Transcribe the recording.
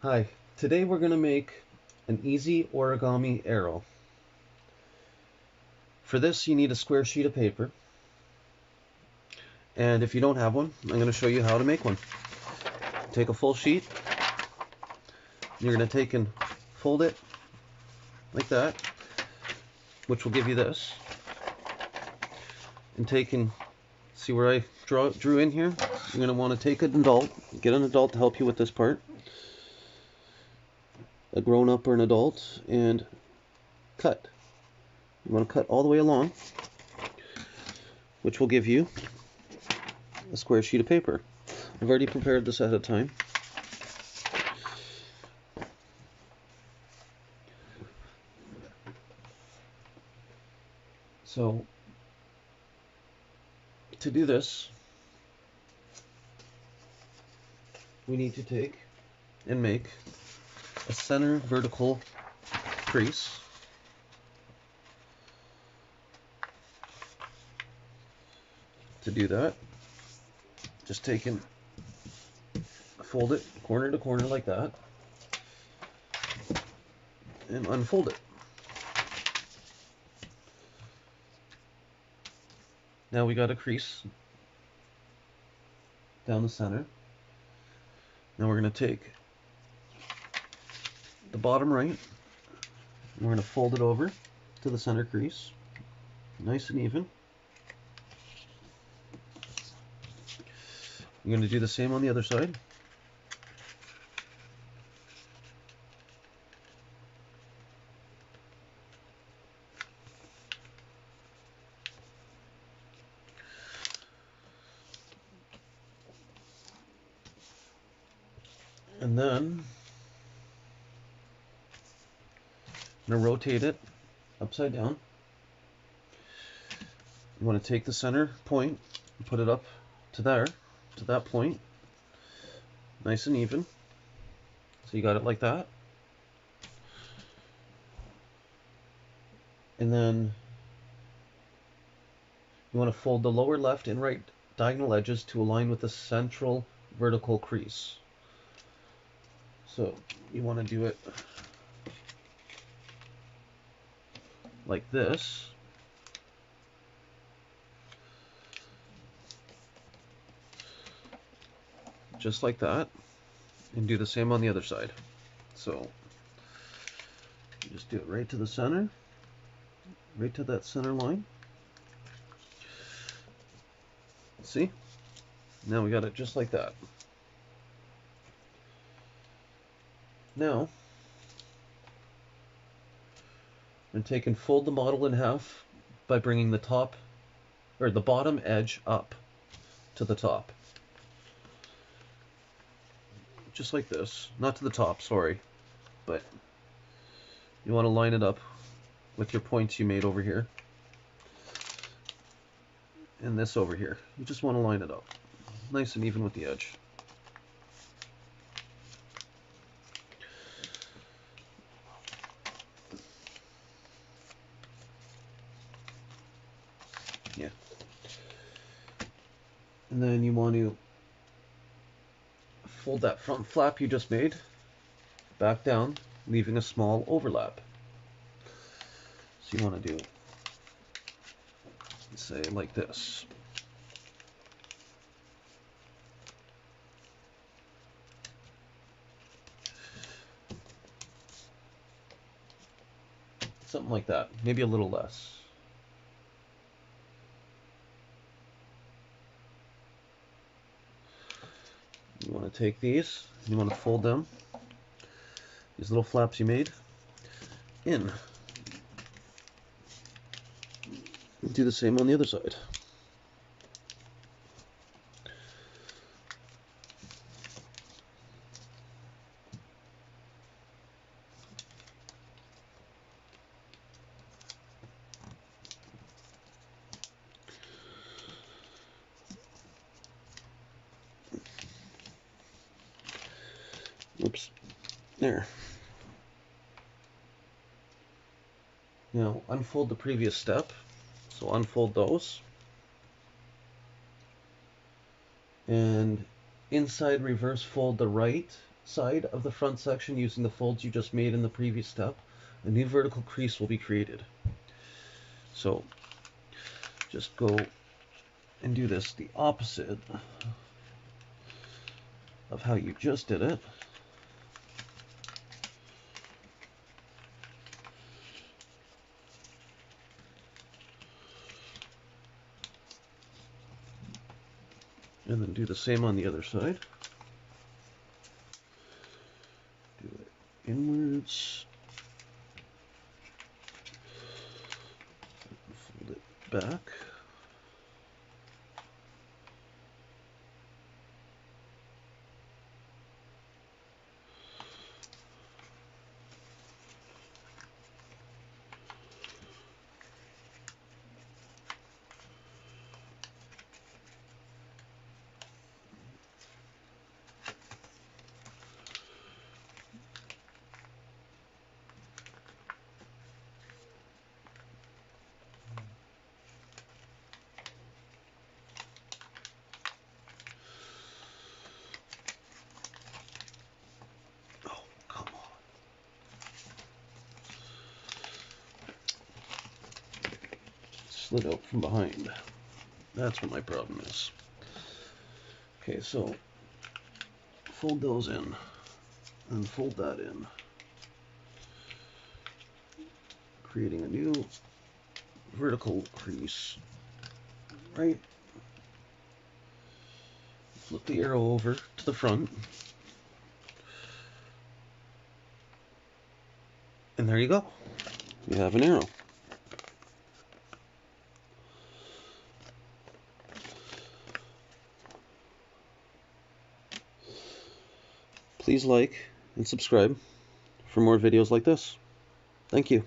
Hi, today we're going to make an easy origami arrow. For this you need a square sheet of paper, and if you don't have one, I'm going to show you how to make one. Take a full sheet, you're going to take and fold it like that, which will give you this. And take and see where I drew in here? You're going to want to take an adult, get an adult to help you with this part, a grown-up or an adult, and cut. You want to cut all the way along, which will give you a square sheet of paper. I've already prepared this ahead of time. So to do this, we need to take and make a center vertical crease. To do that, just take and fold it corner to corner like that, and unfold it. Now we got a crease down the center. Now we're going to take the bottom right, and we're going to fold it over to the center crease, nice and even. You're going to do the same on the other side. And then I'm going to rotate it upside down. You want to take the center point and put it up to there, to that point, nice and even. So you got it like that. And then you want to fold the lower left and right diagonal edges to align with the central vertical crease. So you want to do it like this. Just like that. And do the same on the other side. So just do it right to the center, right to that center line. See? Now we got it just like that. Now, I'm take and fold the model in half by bringing the top, or the bottom edge up to the top. Just like this. Not to the top, sorry. But you want to line it up with your points you made over here. And this over here. You just want to line it up. Nice and even with the edge. Yeah. And then you want to fold that front flap you just made back down, leaving a small overlap. So you want to do, say, like this. Something like that, maybe a little less. You want to take these, you want to fold them, these little flaps you made, in. Do the same on the other side. Oops, there. Now unfold the previous step. So unfold those. And inside reverse fold the right side of the front section using the folds you just made in the previous step, a new vertical crease will be created. So just go and do this the opposite of how you just did it. And then do the same on the other side. Do it inwards. Fold it back. Slid out from behind. That's what my problem is. Okay, so fold those in and fold that in, creating a new vertical crease. Right. Flip the arrow over to the front. And there you go. You have an arrow. Please like and subscribe for more videos like this. Thank you.